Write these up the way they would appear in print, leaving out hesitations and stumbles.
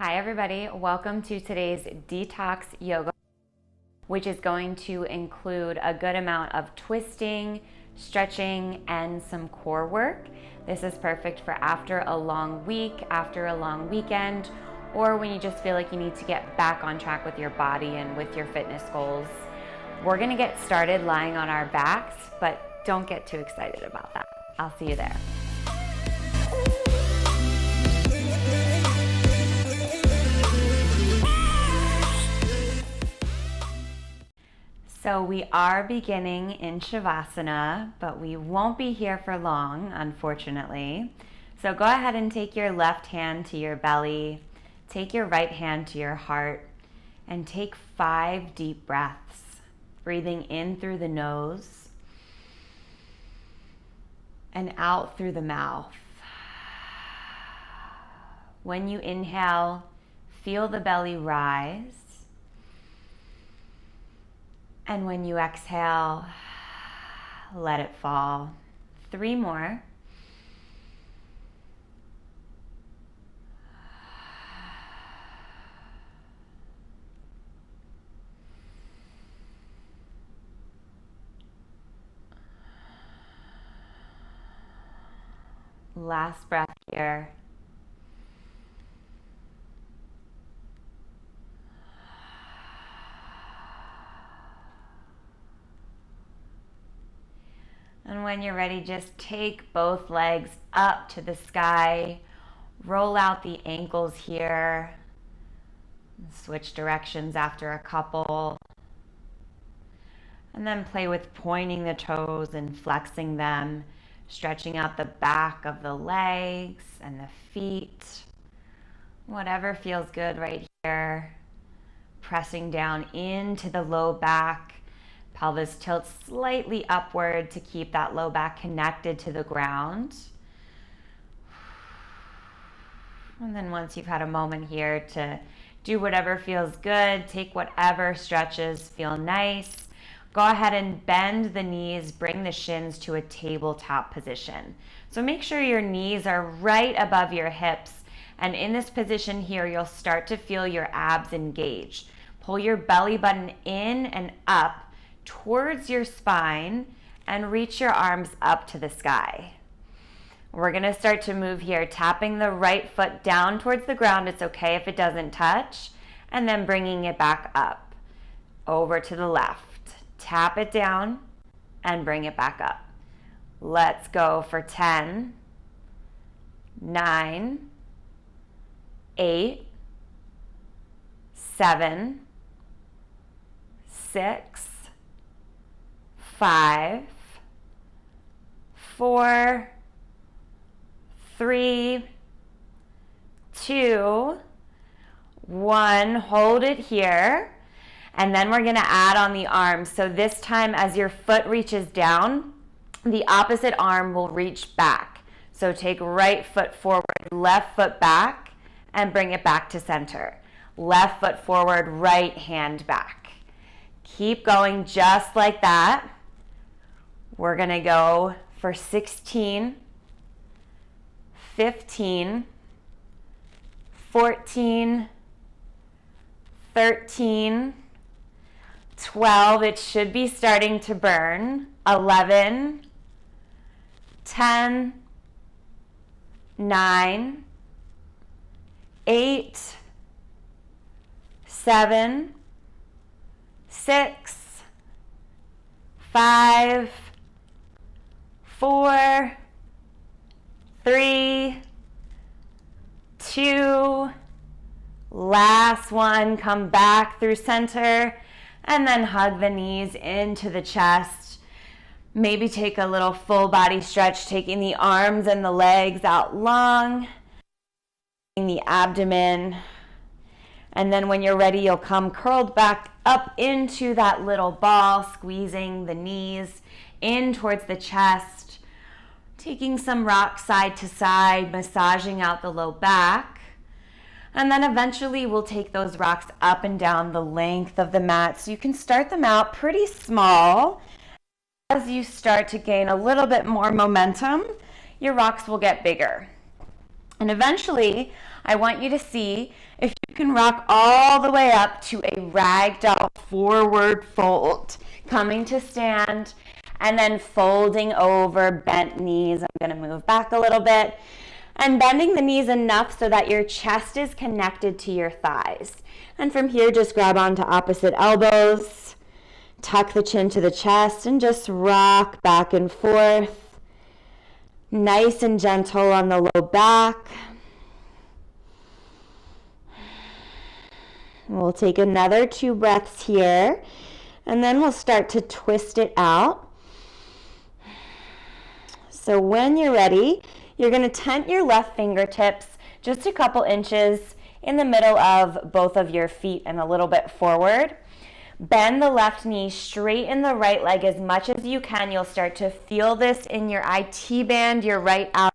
Hi everybody, welcome to today's Detox Yoga, which is going to include a good amount of twisting, stretching, and some core work. This is perfect for after a long week, after a long weekend, or when you just feel like you need to get back on track with your body and with your fitness goals. We're gonna get started lying on our backs, but don't get too excited about that. I'll see you there. So we are beginning in Savasana, but we won't be here for long, unfortunately. So go ahead and take your left hand to your belly, take your right hand to your heart, and take 5 deep breaths, breathing in through the nose and out through the mouth. When you inhale, feel the belly rise. And when you exhale, let it fall. 3 more. Last breath here. And when you're ready, just take both legs up to the sky. Roll out the ankles here. Switch directions after a couple. And then play with pointing the toes and flexing them, stretching out the back of the legs and the feet. Whatever feels good right here. Pressing down into the low back. Pelvis tilts slightly upward to keep that low back connected to the ground. And then once you've had a moment here to do whatever feels good, take whatever stretches feel nice. Go ahead and bend the knees, bring the shins to a tabletop position. So make sure your knees are right above your hips. And in this position here, you'll start to feel your abs engage. Pull your belly button in and up towards your spine and reach your arms up to the sky. We're gonna start to move here, tapping the right foot down towards the ground. It's okay if it doesn't touch. And then bringing it back up, over to the left. Tap it down and bring it back up. Let's go for 10, 9, 8, 7, 6, 5, 4, 3, 2, 1. Hold it here. And then we're gonna add on the arms. So this time as your foot reaches down, the opposite arm will reach back. So take right foot forward, left foot back, and bring it back to center. Left foot forward, right hand back. Keep going just like that. We're gonna go for 16, 15, 14, 13, 12, it should be starting to burn, 11, 10, 9, 8, 7, 6, 5, 4, 3, 2, last one. Come back through center and then hug the knees into the chest. Maybe take a little full body stretch, taking the arms and the legs out long, the abdomen. And then when you're ready, you'll come curled back up into that little ball, squeezing the knees in towards the chest, taking some rock side to side, massaging out the low back. And then eventually we'll take those rocks up and down the length of the mat. So you can start them out pretty small. As you start to gain a little bit more momentum, your rocks will get bigger. And eventually, I want you to see if you can rock all the way up to a ragdoll forward fold, coming to stand, and then folding over, bent knees. I'm going to move back a little bit, and bending the knees enough so that your chest is connected to your thighs. And from here, just grab onto opposite elbows, tuck the chin to the chest, and just rock back and forth. Nice and gentle on the low back. We'll take another 2 breaths here, and then we'll start to twist it out. So when you're ready, you're going to tent your left fingertips just a couple inches in the middle of both of your feet and a little bit forward. Bend the left knee, straighten the right leg as much as you can. You'll start to feel this in your IT band, your right out.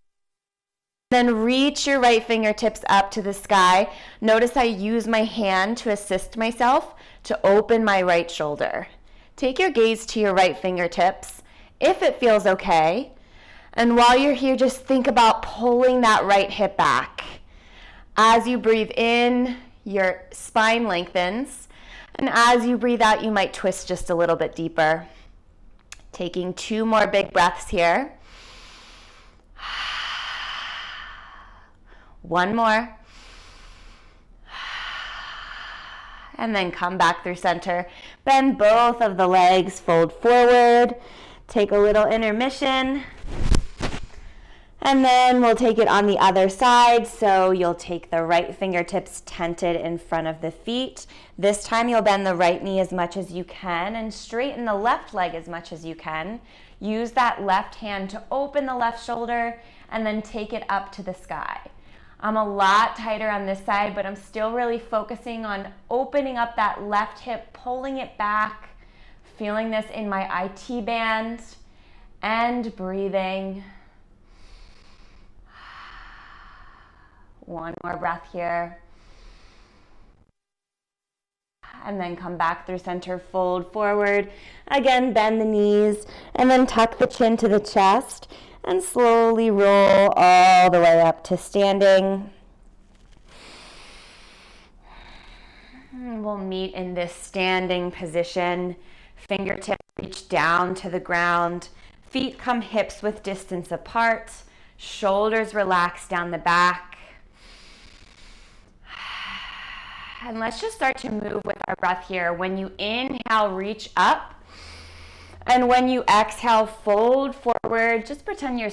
Then reach your right fingertips up to the sky. Notice I use my hand to assist myself to open my right shoulder. Take your gaze to your right fingertips, if it feels okay. And while you're here, just think about pulling that right hip back. As you breathe in, your spine lengthens. And as you breathe out, you might twist just a little bit deeper. Taking 2 more big breaths here. 1 more. And then come back through center. Bend both of the legs, fold forward. Take a little intermission. And then we'll take it on the other side. So you'll take the right fingertips tented in front of the feet. This time you'll bend the right knee as much as you can and straighten the left leg as much as you can. Use that left hand to open the left shoulder and then take it up to the sky. I'm a lot tighter on this side, but I'm still really focusing on opening up that left hip, pulling it back, feeling this in my IT band, and breathing. 1 more breath here. And then come back through center, fold forward. Again, bend the knees, and then tuck the chin to the chest. And slowly roll all the way up to standing. And we'll meet in this standing position. Fingertips reach down to the ground. Feet come hips width distance apart. Shoulders relax down the back. And let's just start to move with our breath here. When you inhale, reach up. And when you exhale, fold forward. Just pretend you're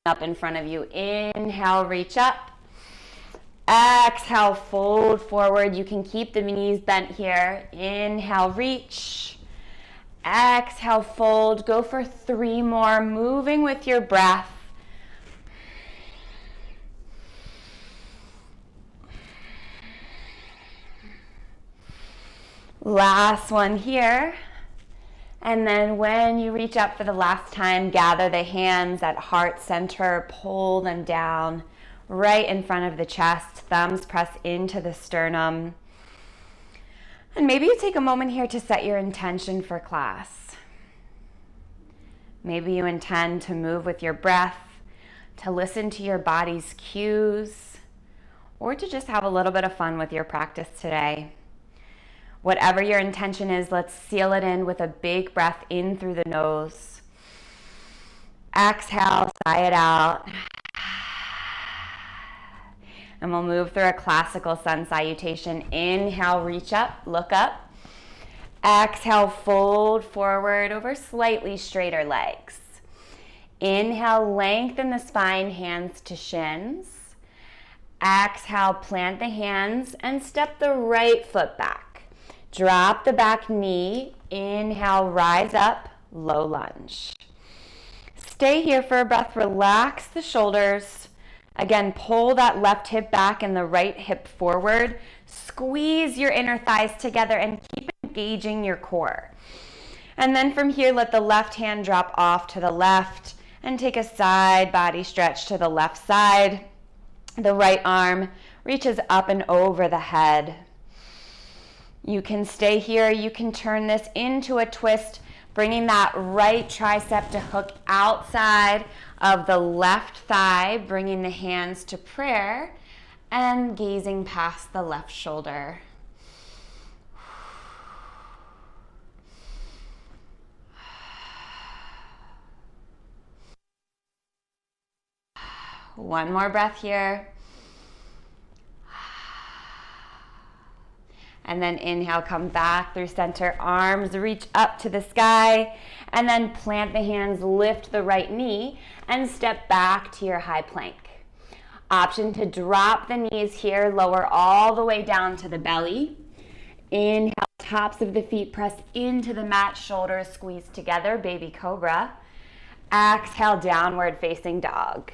up in front of you. Inhale, reach up. Exhale, fold forward. You can keep the knees bent here. Inhale, reach. Exhale, fold. Go for 3 more, moving with your breath. Last one here. And then when you reach up for the last time, gather the hands at heart center, pull them down right in front of the chest, thumbs press into the sternum. And maybe you take a moment here to set your intention for class. Maybe you intend to move with your breath, to listen to your body's cues, or to just have a little bit of fun with your practice today. Whatever your intention is, let's seal it in with a big breath in through the nose. Exhale, sigh it out. And we'll move through a classical sun salutation. Inhale, reach up, look up. Exhale, fold forward over slightly straighter legs. Inhale, lengthen the spine, hands to shins. Exhale, plant the hands and step the right foot back. Drop the back knee. Inhale, rise up, low lunge. Stay here for a breath. Relax the shoulders. Again, pull that left hip back and the right hip forward. Squeeze your inner thighs together and keep engaging your core. And then from here, let the left hand drop off to the left and take a side body stretch to the left side. The right arm reaches up and over the head. You can stay here. You can turn this into a twist, bringing that right tricep to hook outside of the left thigh, bringing the hands to prayer. and gazing past the left shoulder. One more breath here. And then inhale, come back through center, arms reach up to the sky, and then plant the hands, lift the right knee, and step back to your high plank. Option to drop the knees here, lower all the way down to the belly. Inhale, tops of the feet press into the mat, shoulders squeeze together, baby cobra. Exhale, downward facing dog.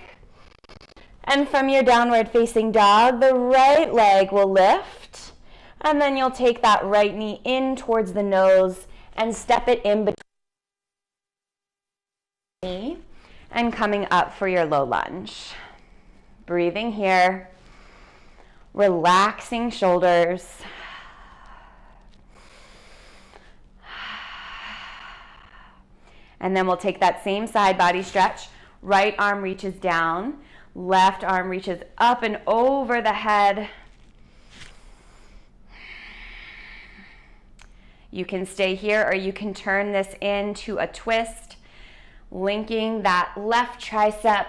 And from your downward facing dog, the right leg will lift, and then you'll take that right knee in towards the nose and step it in between the knee and coming up for your low lunge. Breathing here, relaxing shoulders. And then we'll take that same side body stretch. Right arm reaches down, left arm reaches up and over the head. You can stay here or you can turn this into a twist, linking that left tricep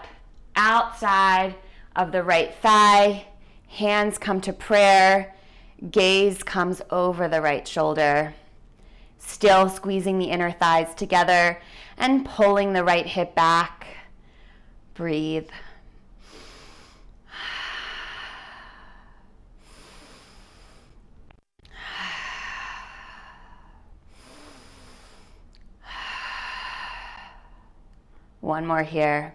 outside of the right thigh. Hands come to prayer, gaze comes over the right shoulder. Still squeezing the inner thighs together and pulling the right hip back. Breathe. One more here.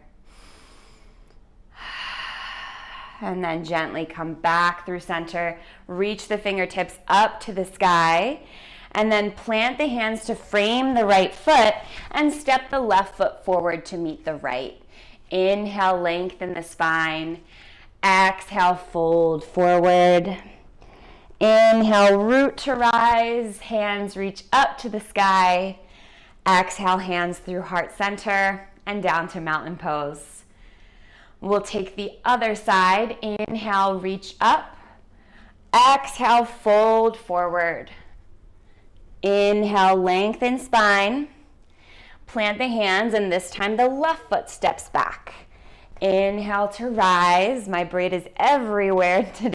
And then gently come back through center. Reach the fingertips up to the sky. And then plant the hands to frame the right foot and step the left foot forward to meet the right. Inhale, lengthen the spine. Exhale, fold forward. Inhale, root to rise. Hands reach up to the sky. Exhale, hands through heart center and down to mountain pose. We'll take the other side. Inhale, reach up. Exhale, fold forward. Inhale, lengthen spine. Plant the hands, and this time the left foot steps back. Inhale to rise. My braid is everywhere today.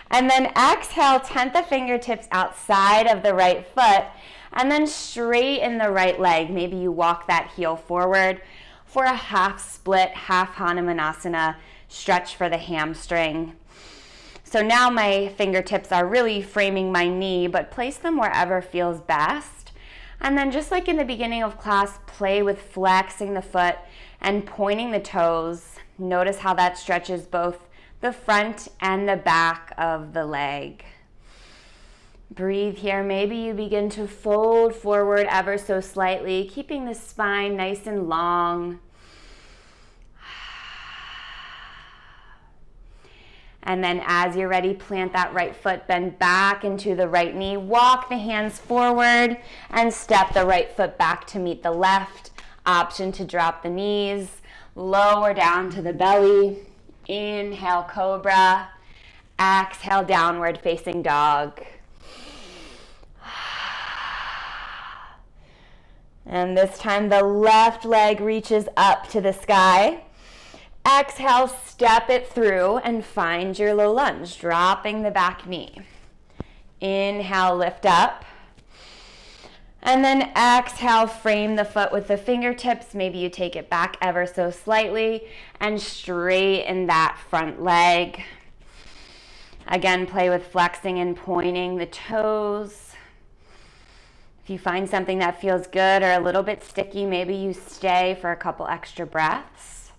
And then exhale, tent the fingertips outside of the right foot, and then straighten the right leg. Maybe you walk that heel forward for a half split, half Hanumanasana, stretch for the hamstring. So now my fingertips are really framing my knee, but place them wherever feels best. And then just like in the beginning of class, play with flexing the foot and pointing the toes. Notice how that stretches both the front and the back of the leg. Breathe here. Maybe you begin to fold forward ever so slightly, keeping the spine nice and long. And then as you're ready, plant that right foot, bend back into the right knee, walk the hands forward, and step the right foot back to meet the left. Option to drop the knees, lower down to the belly. Inhale, cobra. Exhale, downward facing dog. And this time the left leg reaches up to the sky. Exhale, step it through and find your low lunge, dropping the back knee. Inhale, lift up. And then exhale, frame the foot with the fingertips. Maybe you take it back ever so slightly and straighten that front leg. Again, play with flexing and pointing the toes. If you find something that feels good or a little bit sticky, maybe you stay for a couple extra breaths.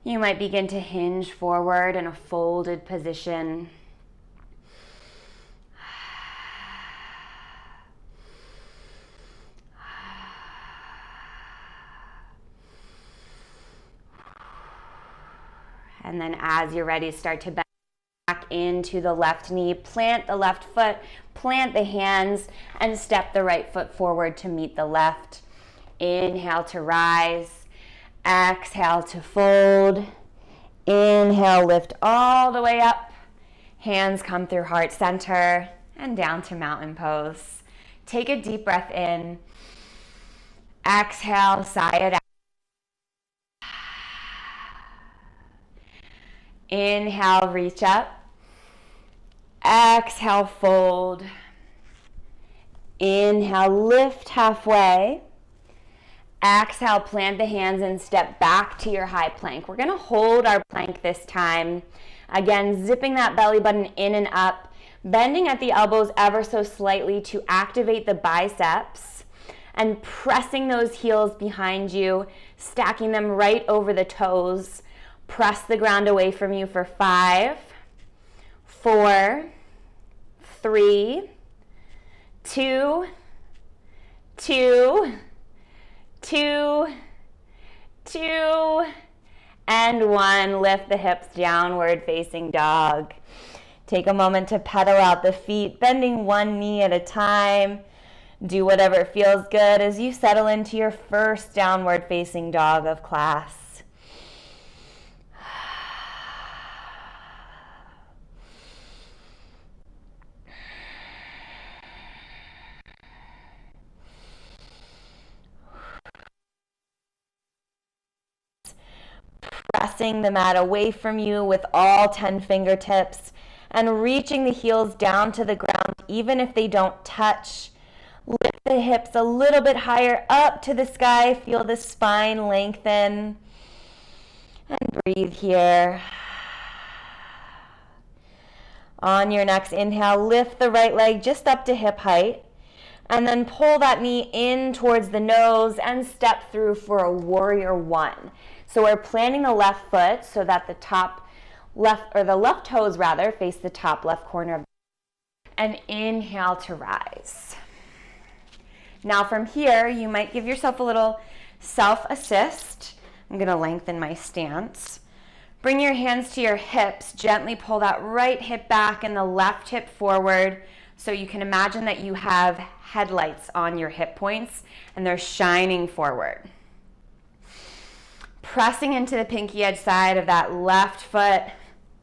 You might begin to hinge forward in a folded position. And then as you're ready, start to bend back into the left knee, plant the left foot, plant the hands, and step the right foot forward to meet the left. Inhale to rise, exhale to fold. Inhale, lift all the way up. Hands come through heart center and down to mountain pose. Take a deep breath in. Exhale, sigh it out. Inhale, reach up. Exhale, fold. Inhale, lift halfway. Exhale, plant the hands and step back to your high plank. We're gonna hold our plank this time. Again, zipping that belly button in and up, bending at the elbows ever so slightly to activate the biceps, and pressing those heels behind you, stacking them right over the toes. Press the ground away from you for 5, 4, 3, 2, 2, 2, 2, and 1. Lift the hips, downward facing dog. Take a moment to pedal out the feet, bending one knee at a time. Do whatever feels good as you settle into your first downward facing dog of class. Pressing the mat away from you with all 10 fingertips and reaching the heels down to the ground even if they don't touch. Lift the hips a little bit higher up to the sky. Feel the spine lengthen. And breathe here. On your next inhale, lift the right leg just up to hip height. And then pull that knee in towards the nose and step through for a warrior 1. So we're planting the left foot so that the left toes rather face the top left corner of the and inhale to rise. Now from here, you might give yourself a little self-assist. I'm gonna lengthen my stance. Bring your hands to your hips, gently pull that right hip back and the left hip forward. So you can imagine that you have headlights on your hip points and they're shining forward. Pressing into the pinky edge side of that left foot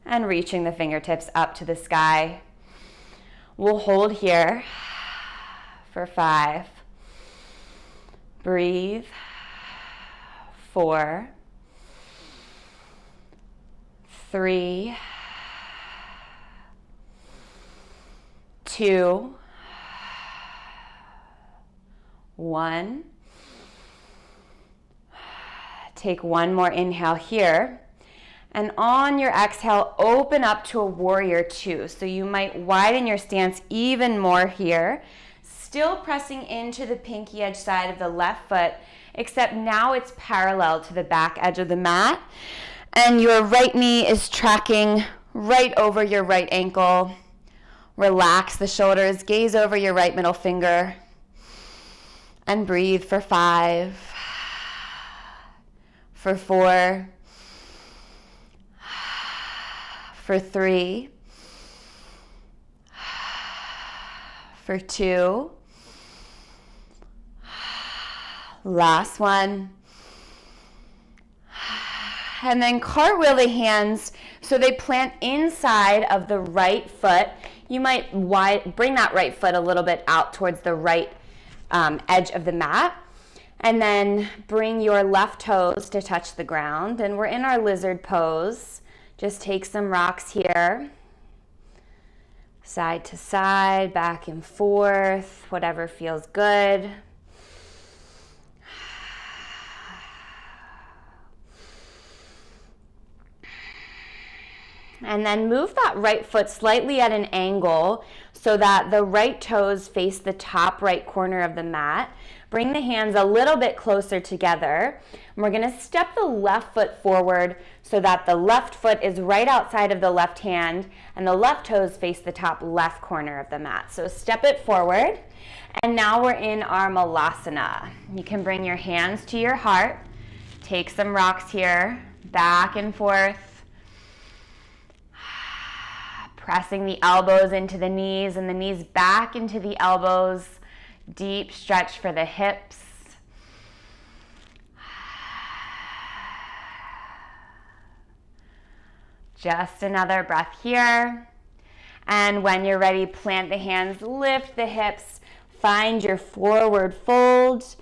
and reaching the fingertips up to the sky. We'll hold here for 5. Breathe. 4, 3, 2, 1. Take one more inhale here. And on your exhale, open up to a warrior 2. So you might widen your stance even more here. Still pressing into the pinky edge side of the left foot, except now it's parallel to the back edge of the mat. And your right knee is tracking right over your right ankle. Relax the shoulders, gaze over your right middle finger. And breathe for 5, for 4, for 3, for 2, last one. And then cartwheel the hands so they plant inside of the right foot. You might bring that right foot a little bit out towards the right edge of the mat. And then bring your left toes to touch the ground. And we're in our lizard pose. Just take some rocks here. Side to side, back and forth, whatever feels good. And then move that right foot slightly at an angle so that the right toes face the top right corner of the mat. Bring the hands a little bit closer together. And we're gonna step the left foot forward so that the left foot is right outside of the left hand and the left toes face the top left corner of the mat. So step it forward. And now we're in our Malasana. You can bring your hands to your heart. Take some rocks here, back and forth. Pressing the elbows into the knees and the knees back into the elbows. Deep stretch for the hips. Just another breath here. And when you're ready, plant the hands, lift the hips, find your forward fold,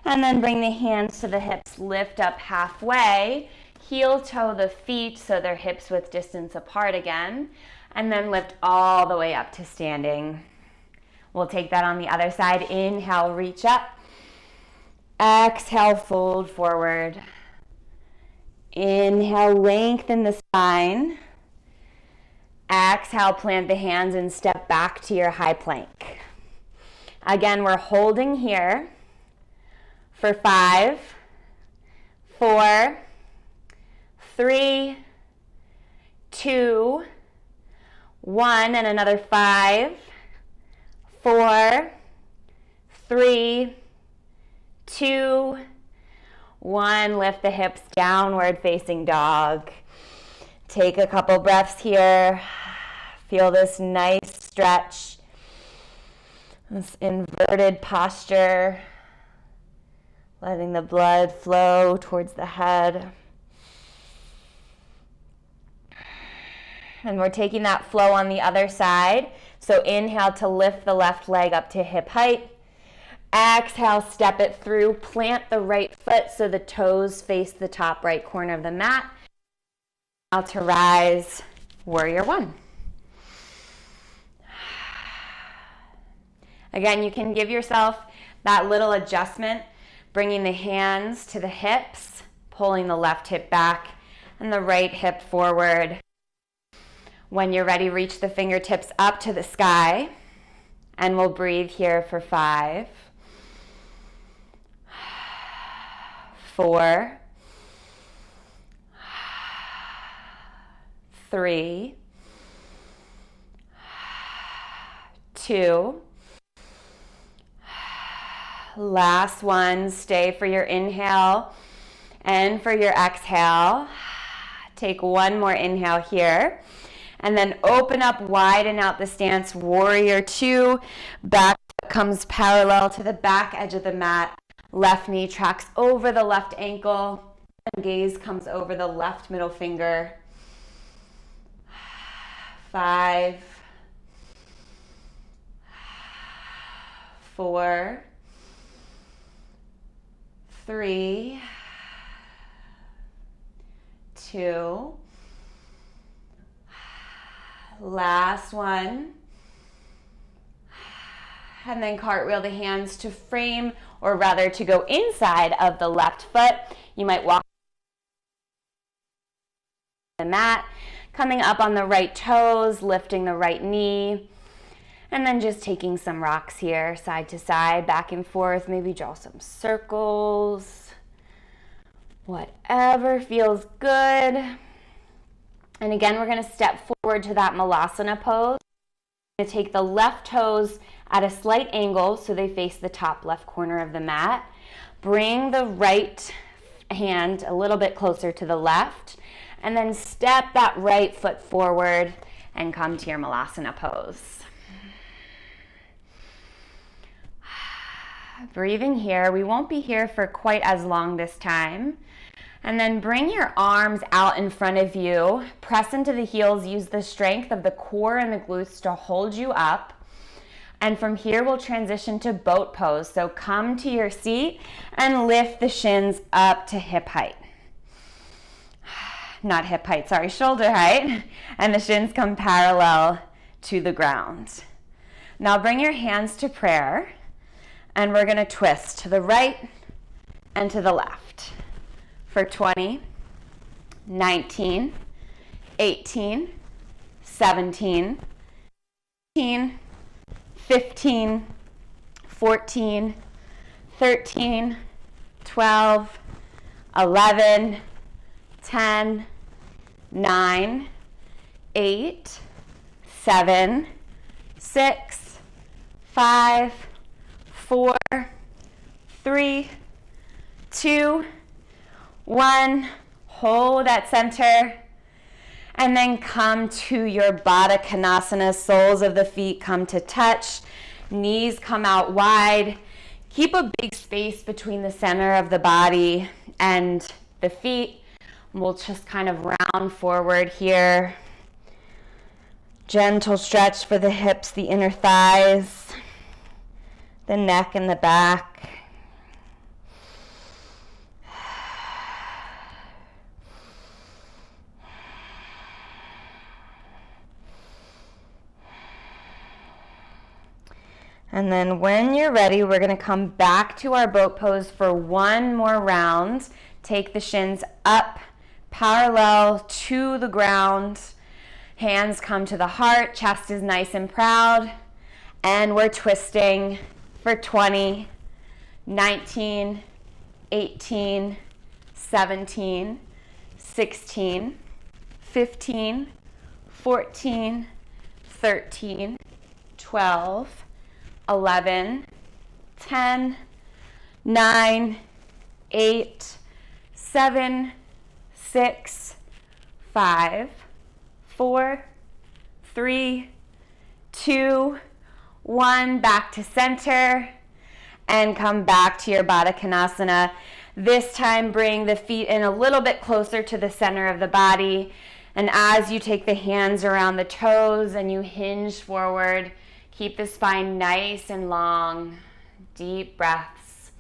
and then bring the hands to the hips, lift up halfway, heel toe the feet so they're hips width distance apart again, and then lift all the way up to standing. We'll take that on the other side. Inhale, reach up. Exhale, fold forward. Inhale, lengthen the spine. Exhale, plant the hands and step back to your high plank. Again, we're holding here for 5, 4, 3, 2, 1, and another 5, 4, 3, 2, 1. Lift the hips, downward facing dog. Take a couple breaths here. Feel this nice stretch, this inverted posture, letting the blood flow towards the head. And we're taking that flow on the other side. So inhale to lift the left leg up to hip height. Exhale, step it through. Plant the right foot so the toes face the top right corner of the mat. Now to rise, warrior one. Again, you can give yourself that little adjustment, bringing the hands to the hips, pulling the left hip back and the right hip forward. When you're ready, reach the fingertips up to the sky, and we'll breathe here for 5, 4, 3, 2, last one. Stay for your inhale and for your exhale. Take one more inhale here. And then open up, widen out the stance, warrior two. Back comes parallel to the back edge of the mat. Left knee tracks over the left ankle. And gaze comes over the left middle finger. 5, 4, 3, 2, last one. And then cartwheel the hands to frame, or rather to go inside of the left foot. You might walk the mat, coming up on the right toes, lifting the right knee, and then just taking some rocks here, side to side, back and forth. Maybe draw some circles, whatever feels good. And again, we're going to step forward to that Malasana pose. We're going to take the left toes at a slight angle so they face the top left corner of the mat. Bring the right hand a little bit closer to the left, and then step that right foot forward and come to your Malasana pose. Breathing here. We won't be here for quite as long this time. And then bring your arms out in front of you. Press into the heels. Use the strength of the core and the glutes to hold you up. And from here, we'll transition to boat pose. So come to your seat and lift the shins up to hip height. Not hip height, sorry, shoulder height. And the shins come parallel to the ground. Now bring your hands to prayer. And we're going to twist to the right and to the left. For 20, 19, 18, 17, 18, 15, 14, 13, 12, 11, 10, 9, 8, 7, 6, 5, 4, 3, 2, 1. Hold at center. And then come to your Badakhanasana. Soles of the feet come to touch. Knees come out wide. Keep a big space between the center of the body and the feet. We'll just kind of round forward here. Gentle stretch for the hips, the inner thighs, the neck and the back. And then when you're ready, we're going to come back to our boat pose for one more round. Take the shins up, parallel to the ground. Hands come to the heart, chest is nice and proud. And we're twisting for 20, 19, 18, 17, 16, 15, 14, 13, 12, 11, 10, 9, 8, 7, 6, 5, 4, 3, 2, 1. Back to center and come back to your Badakhanasana. This time bring the feet in a little bit closer to the center of the body. And as you take the hands around the toes and you hinge forward, keep the spine nice and long. Deep breaths.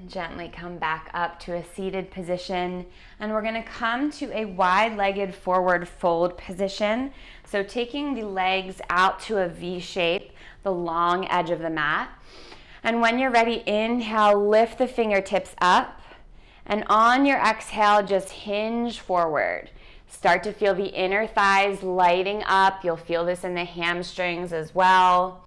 Gently come back up to a seated position, and we're going to come to a wide-legged forward fold position. So taking the legs out to a V shape, the long edge of the mat. And when you're ready, inhale, lift the fingertips up, and on your exhale, just hinge forward. Start to feel the inner thighs lighting up. You'll feel this in the hamstrings as well.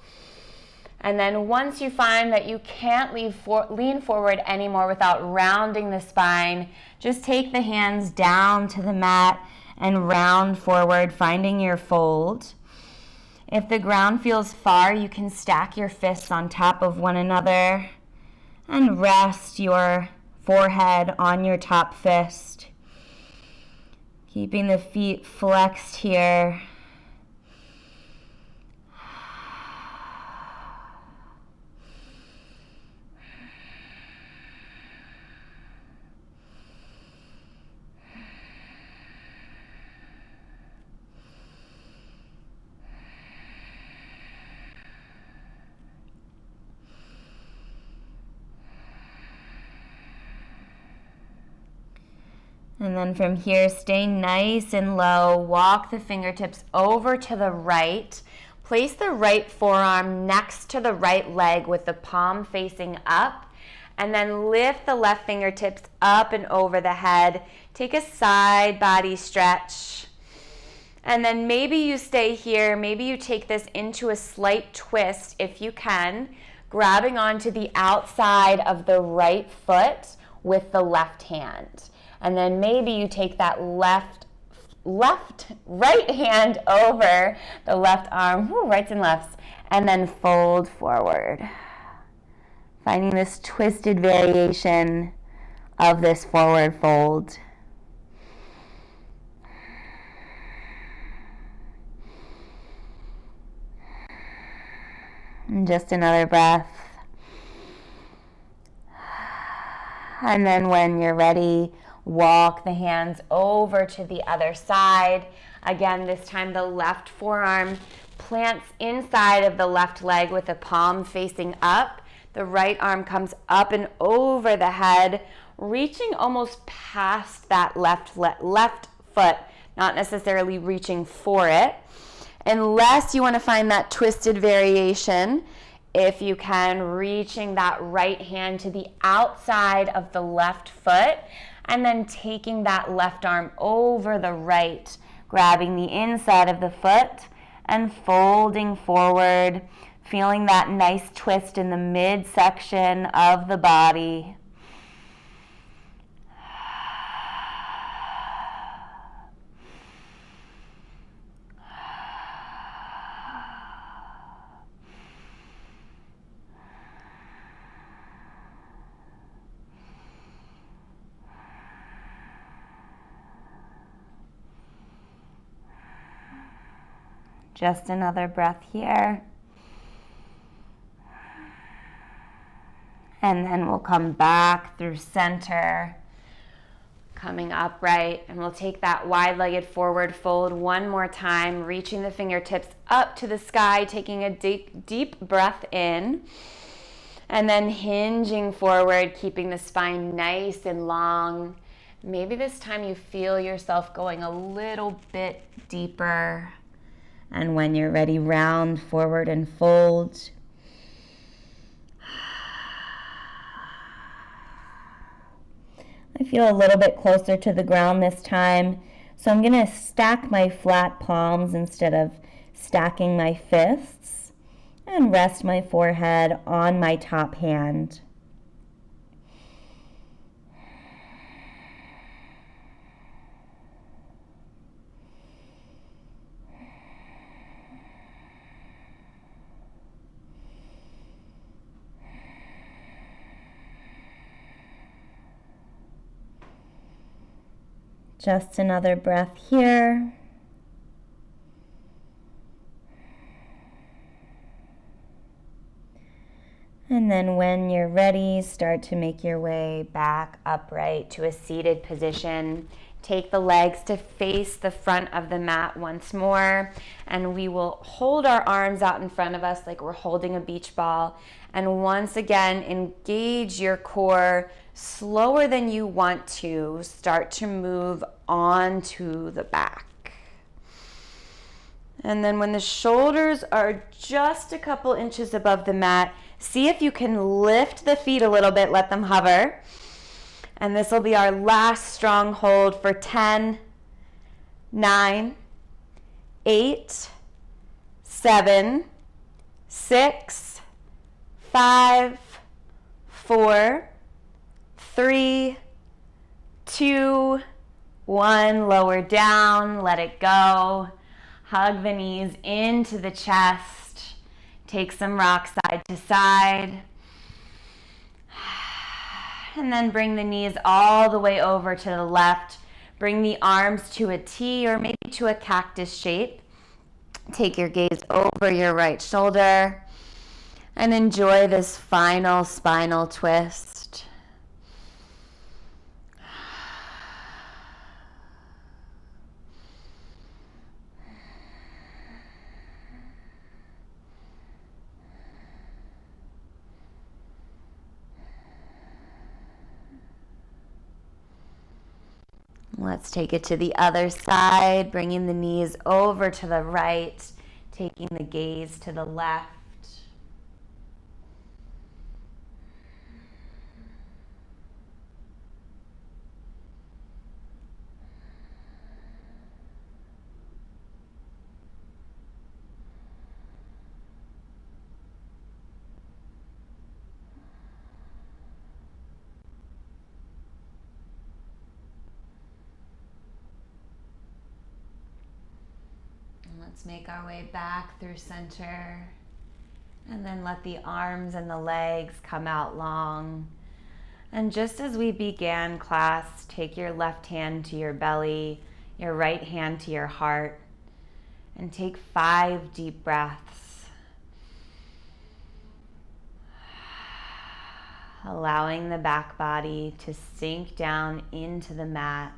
And then once you find that you can't lean forward anymore without rounding the spine, just take the hands down to the mat and round forward, finding your fold. If the ground feels far, you can stack your fists on top of one another and rest your forehead on your top fist. Keeping the feet flexed here. And then from here, stay nice and low. Walk the fingertips over to the right. Place the right forearm next to the right leg with the palm facing up. And then lift the left fingertips up and over the head. Take a side body stretch. And then maybe you stay here. Maybe you take this into a slight twist if you can, grabbing onto the outside of the right foot with the left hand. And then maybe you take that right hand over the left arm, rights and lefts, and then fold forward. Finding this twisted variation of this forward fold. And just another breath. And then when you're ready, walk the hands over to the other side. Again, this time the left forearm plants inside of the left leg with the palm facing up. The right arm comes up and over the head, reaching almost past that left foot, not necessarily reaching for it. Unless you want to find that twisted variation, if you can, reaching that right hand to the outside of the left foot, and then taking that left arm over the right, grabbing the inside of the foot and folding forward, feeling that nice twist in the midsection of the body. Just another breath here. And then we'll come back through center, coming upright, and we'll take that wide-legged forward fold one more time, reaching the fingertips up to the sky, taking a deep breath in, and then hinging forward, keeping the spine nice and long. Maybe this time you feel yourself going a little bit deeper, and when you're ready, round forward and fold. I feel a little bit closer to the ground this time, so I'm going to stack my flat palms instead of stacking my fists, and rest my forehead on my top hand. Just another breath here. And then when you're ready, start to make your way back upright to a seated position. Take the legs to face the front of the mat once more, and we will hold our arms out in front of us like we're holding a beach ball. And once again, engage your core. Slower than you want to, start to move onto the back. And then when the shoulders are just a couple inches above the mat, see if you can lift the feet a little bit, let them hover. And this will be our last strong hold for 10, 9, 8, 7, 6, 5, 4, 3, 2, 1. Lower down, let it go. Hug the knees into the chest. Take some rock side to side. And then bring the knees all the way over to the left. Bring the arms to a T or maybe to a cactus shape. Take your gaze over your right shoulder and enjoy this final spinal twist. Let's take it to the other side, bringing the knees over to the right, taking the gaze to the left. Let's make our way back through center, and then let the arms and the legs come out long. And just as we began class, take your left hand to your belly, your right hand to your heart, and take 5 deep breaths. Allowing the back body to sink down into the mat.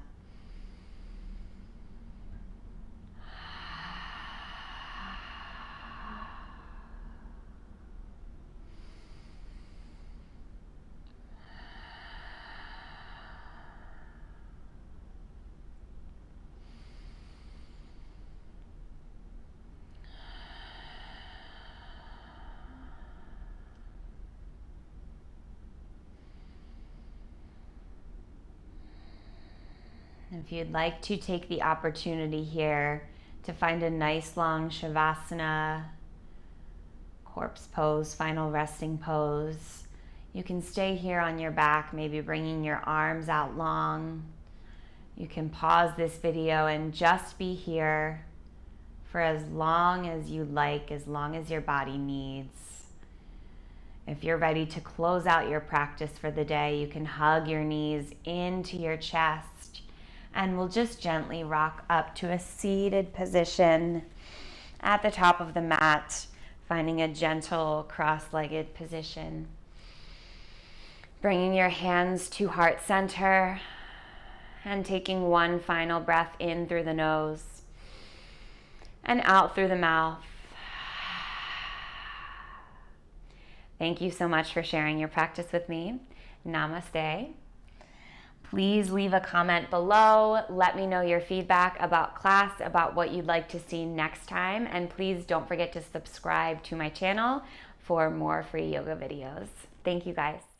If you'd like to take the opportunity here to find a nice long Savasana, corpse pose, final resting pose, you can stay here on your back, maybe bringing your arms out long. You can pause this video and just be here for as long as you like, as long as your body needs. If you're ready to close out your practice for the day, you can hug your knees into your chest, and we'll just gently rock up to a seated position. at the top of the mat, finding a gentle cross-legged position. Bringing your hands to heart center and taking one final breath in through the nose and out through the mouth. Thank you so much for sharing your practice with me. Namaste. Please leave a comment below. Let me know your feedback about class, about what you'd like to see next time. And please don't forget to subscribe to my channel for more free yoga videos. Thank you guys.